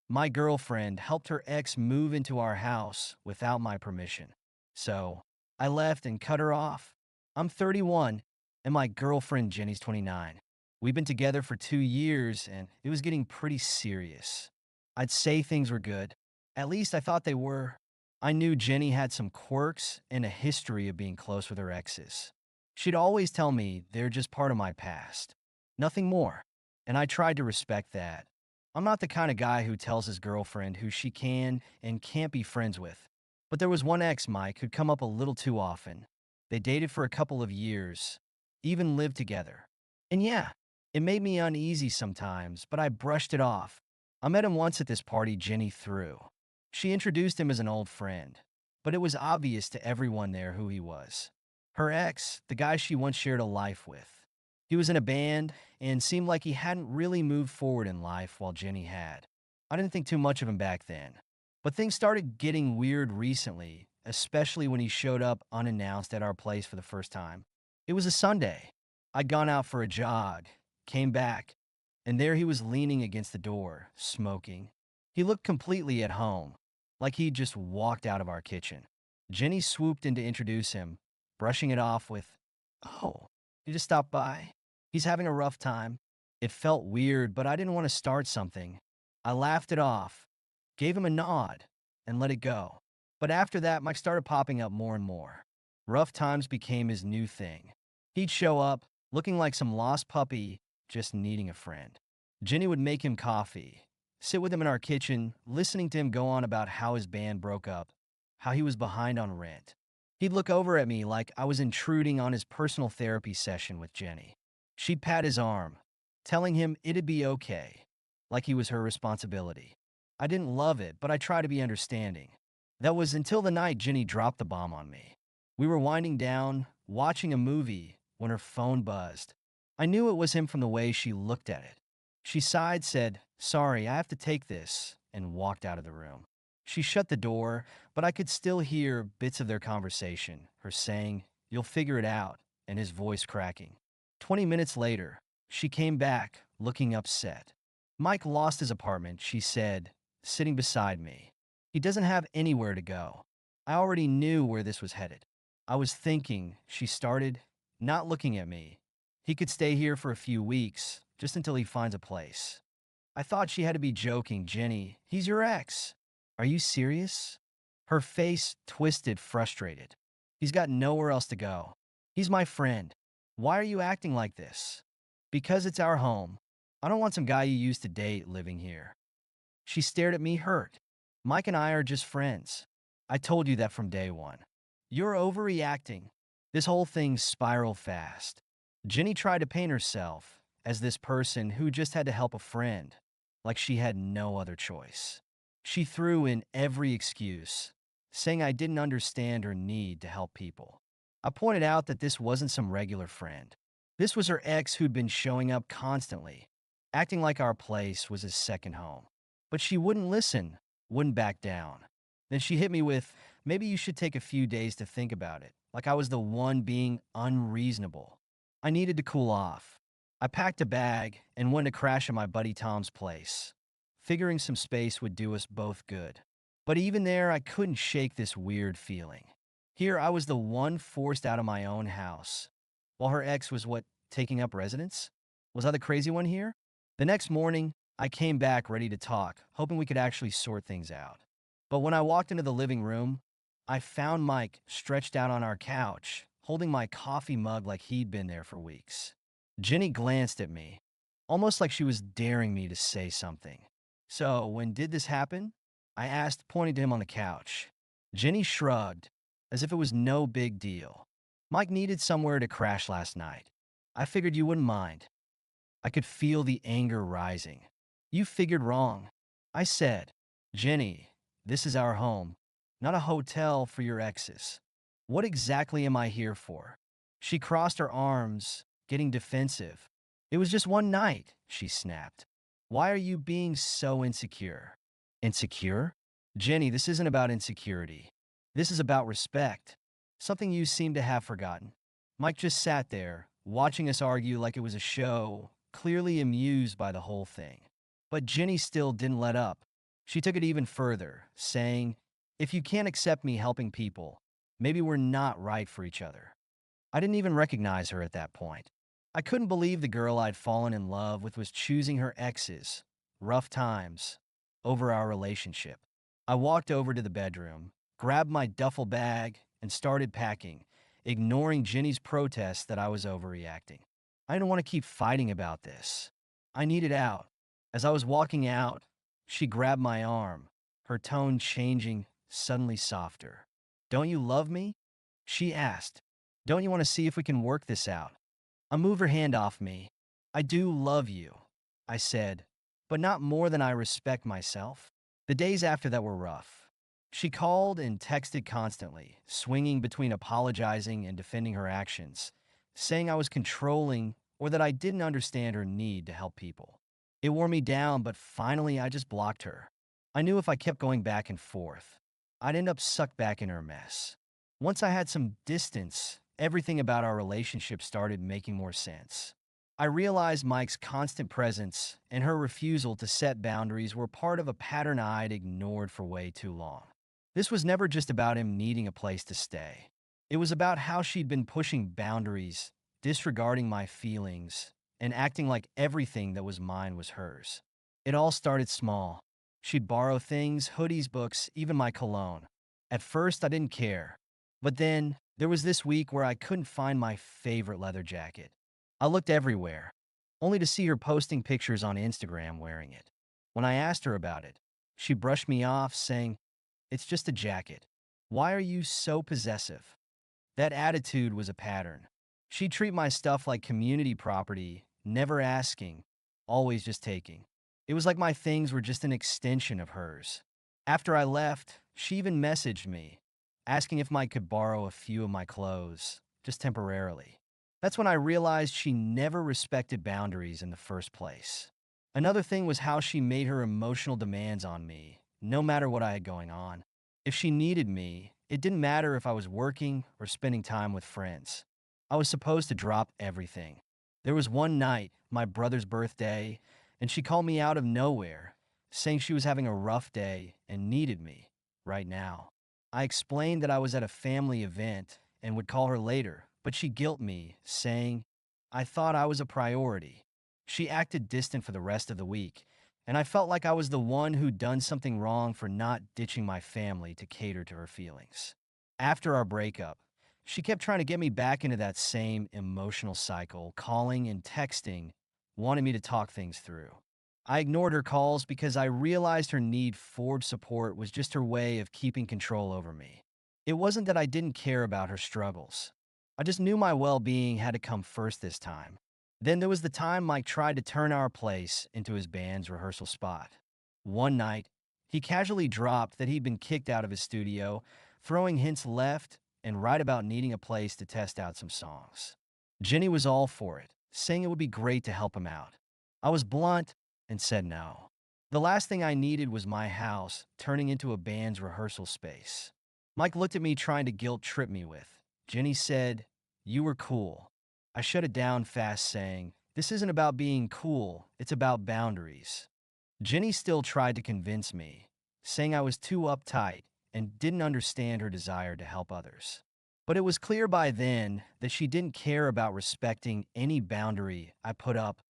My girlfriend helped her ex move into our house without my permission. So I left and cut her off. I'm 31 and my girlfriend Jenny's 29. We've been together for 2 years and it was getting pretty serious. I'd say things were good. At least I thought they were. I knew Jenny had some quirks and a history of being close with her exes. She'd always tell me they're just part of my past. Nothing more. And I tried to respect that. I'm not the kind of guy who tells his girlfriend who she can and can't be friends with. But there was one ex, Mike, who'd come up a little too often. They dated for a couple of years, even lived together. And yeah, it made me uneasy sometimes, but I brushed it off. I met him once at this party Jenny threw. She introduced him as an old friend, but it was obvious to everyone there who he was. Her ex, the guy she once shared a life with. He was in a band and seemed like he hadn't really moved forward in life while Jenny had. I didn't think too much of him back then. But things started getting weird recently, especially when he showed up unannounced at our place for the first time. It was a Sunday. I'd gone out for a jog, came back, and there he was leaning against the door, smoking. He looked completely at home, like he'd just walked out of our kitchen. Jenny swooped in to introduce him, brushing it off with, "Oh, you just stopped by? He's having a rough time." It felt weird, but I didn't want to start something. I laughed it off, gave him a nod, and let it go. But after that, Mike started popping up more and more. Rough times became his new thing. He'd show up, looking like some lost puppy, just needing a friend. Jenny would make him coffee, sit with him in our kitchen, listening to him go on about how his band broke up, how he was behind on rent. He'd look over at me like I was intruding on his personal therapy session with Jenny. She'd pat his arm, telling him it'd be okay, like he was her responsibility. I didn't love it, but I tried to be understanding. That was until the night Jenny dropped the bomb on me. We were winding down, watching a movie, when her phone buzzed. I knew it was him from the way she looked at it. She sighed, said, "Sorry, I have to take this," and walked out of the room. She shut the door, but I could still hear bits of their conversation, her saying, "You'll figure it out," and his voice cracking. 20 minutes later, she came back, looking upset. "Mike lost his apartment," she said, sitting beside me. "He doesn't have anywhere to go." I already knew where this was headed. I was thinking, she started, not looking at me. He could stay here for a few weeks, just until he finds a place. I thought she had to be joking. "Jenny, he's your ex. Are you serious?" Her face twisted, frustrated. "He's got nowhere else to go. He's my friend. Why are you acting like this?" "Because it's our home. I don't want some guy you used to date living here." She stared at me, hurt. "Mike and I are just friends. I told you that from day one." "You're overreacting." This whole thing spiraled fast. Jenny tried to paint herself as this person who just had to help a friend, like she had no other choice. She threw in every excuse, saying I didn't understand her need to help people. I pointed out that this wasn't some regular friend. This was her ex who'd been showing up constantly, acting like our place was his second home. But she wouldn't listen, wouldn't back down. Then she hit me with, "Maybe you should take a few days to think about it," like I was the one being unreasonable. I needed to cool off. I packed a bag and went to crash at my buddy Tom's place, figuring some space would do us both good. But even there, I couldn't shake this weird feeling. Here, I was the one forced out of my own house, while her ex was what, taking up residence? Was I the crazy one here? The next morning, I came back ready to talk, hoping we could actually sort things out. But when I walked into the living room, I found Mike stretched out on our couch, holding my coffee mug like he'd been there for weeks. Jenny glanced at me, almost like she was daring me to say something. "So, when did this happen?" I asked, pointing to him on the couch. Jenny shrugged, as if it was no big deal. "Mike needed somewhere to crash last night. I figured you wouldn't mind." I could feel the anger rising. "You figured wrong," I said. "Jenny, this is our home, not a hotel for your exes. What exactly am I here for?" She crossed her arms, getting defensive. "It was just one night," she snapped. "Why are you being so insecure?" "Insecure?" "Jenny, this isn't about insecurity. This is about respect. Something you seem to have forgotten." Mike just sat there, watching us argue like it was a show, clearly amused by the whole thing. But Jenny still didn't let up. She took it even further, saying, "If you can't accept me helping people, maybe we're not right for each other." I didn't even recognize her at that point. I couldn't believe the girl I'd fallen in love with was choosing her exes, rough times, over our relationship. I walked over to the bedroom, grabbed my duffel bag, and started packing, ignoring Jenny's protest that I was overreacting. I didn't want to keep fighting about this. I needed out. As I was walking out, she grabbed my arm, her tone changing, suddenly softer. "Don't you love me?" she asked. "Don't you want to see if we can work this out?" I moved her hand off me. "I do love you," I said, "but not more than I respect myself." The days after that were rough. She called and texted constantly, swinging between apologizing and defending her actions, saying I was controlling or that I didn't understand her need to help people. It wore me down, but finally I just blocked her. I knew if I kept going back and forth, I'd end up sucked back in her mess. Once I had some distance, everything about our relationship started making more sense. I realized Mike's constant presence and her refusal to set boundaries were part of a pattern I'd ignored for way too long. This was never just about him needing a place to stay. It was about how she'd been pushing boundaries, disregarding my feelings, and acting like everything that was mine was hers. It all started small. She'd borrow things, hoodies, books, even my cologne. At first, I didn't care. But then, there was this week where I couldn't find my favorite leather jacket. I looked everywhere, only to see her posting pictures on Instagram wearing it. When I asked her about it, she brushed me off, saying, "It's just a jacket. Why are you so possessive?" That attitude was a pattern. She'd treat my stuff like community property, never asking, always just taking. It was like my things were just an extension of hers. After I left, she even messaged me, asking if Mike could borrow a few of my clothes, just temporarily. That's when I realized she never respected boundaries in the first place. Another thing was how she made her emotional demands on me, no matter what I had going on. If she needed me, it didn't matter if I was working or spending time with friends. I was supposed to drop everything. There was one night, my brother's birthday, and she called me out of nowhere, saying she was having a rough day and needed me right now. I explained that I was at a family event and would call her later, but she guilt me, saying I thought I was a priority. She acted distant for the rest of the week, and I felt like I was the one who'd done something wrong for not ditching my family to cater to her feelings. After our breakup, she kept trying to get me back into that same emotional cycle, calling and texting, wanting me to talk things through. I ignored her calls because I realized her need for support was just her way of keeping control over me. It wasn't that I didn't care about her struggles. I just knew my well being had to come first this time. Then there was the time Mike tried to turn our place into his band's rehearsal spot. One night, he casually dropped that he'd been kicked out of his studio, throwing hints left and right about needing a place to test out some songs. Jenny was all for it, saying it would be great to help him out. I was blunt and said no. The last thing I needed was my house turning into a band's rehearsal space. Mike looked at me trying to guilt trip me with. Jenny said, "You were cool." I shut it down fast, saying, "This isn't about being cool, it's about boundaries." Jenny still tried to convince me, saying I was too uptight and didn't understand her desire to help others. But it was clear by then that she didn't care about respecting any boundary I put up,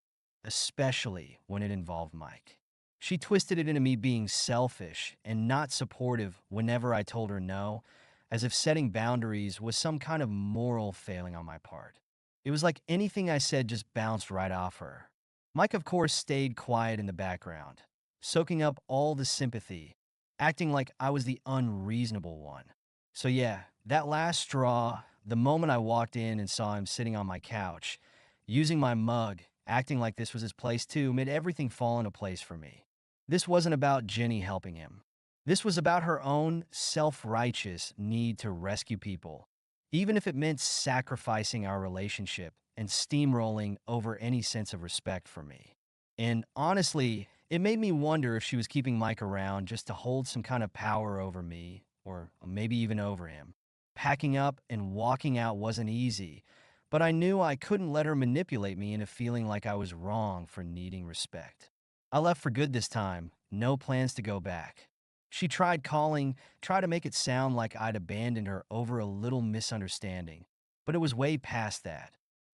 especially when it involved Mike. She twisted it into me being selfish and not supportive whenever I told her no, as if setting boundaries was some kind of moral failing on my part. It was like anything I said just bounced right off her. Mike, of course, stayed quiet in the background, soaking up all the sympathy, acting like I was the unreasonable one. So, yeah, that last straw, the moment I walked in and saw him sitting on my couch, using my mug, acting like this was his place too, made everything fall into place for me. This wasn't about Jenny helping him. This was about her own self righteous need to rescue people, even if it meant sacrificing our relationship and steamrolling over any sense of respect for me. And honestly, it made me wonder if she was keeping Mike around just to hold some kind of power over me, or maybe even over him. Packing up and walking out wasn't easy, but I knew I couldn't let her manipulate me into feeling like I was wrong for needing respect. I left for good this time, no plans to go back. She tried calling, tried to make it sound like I'd abandoned her over a little misunderstanding, but it was way past that.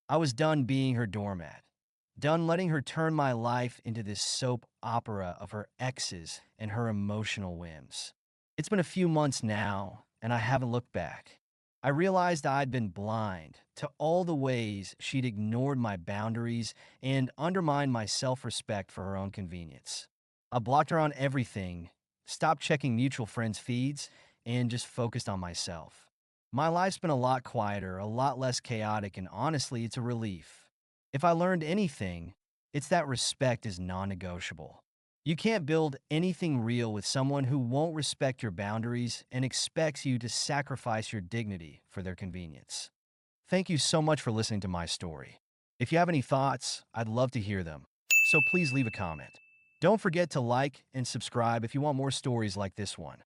I was done being her doormat, done letting her turn my life into this soap opera of her exes and her emotional whims. It's been a few months now, and I haven't looked back. I realized I'd been blind to all the ways she'd ignored my boundaries and undermined my self-respect for her own convenience. I blocked her on everything, stopped checking mutual friends' feeds, and just focused on myself. My life's been a lot quieter, a lot less chaotic, and honestly, it's a relief. If I learned anything, it's that respect is non-negotiable. You can't build anything real with someone who won't respect your boundaries and expects you to sacrifice your dignity for their convenience. Thank you so much for listening to my story. If you have any thoughts, I'd love to hear them. So please leave a comment. Don't forget to like and subscribe if you want more stories like this one.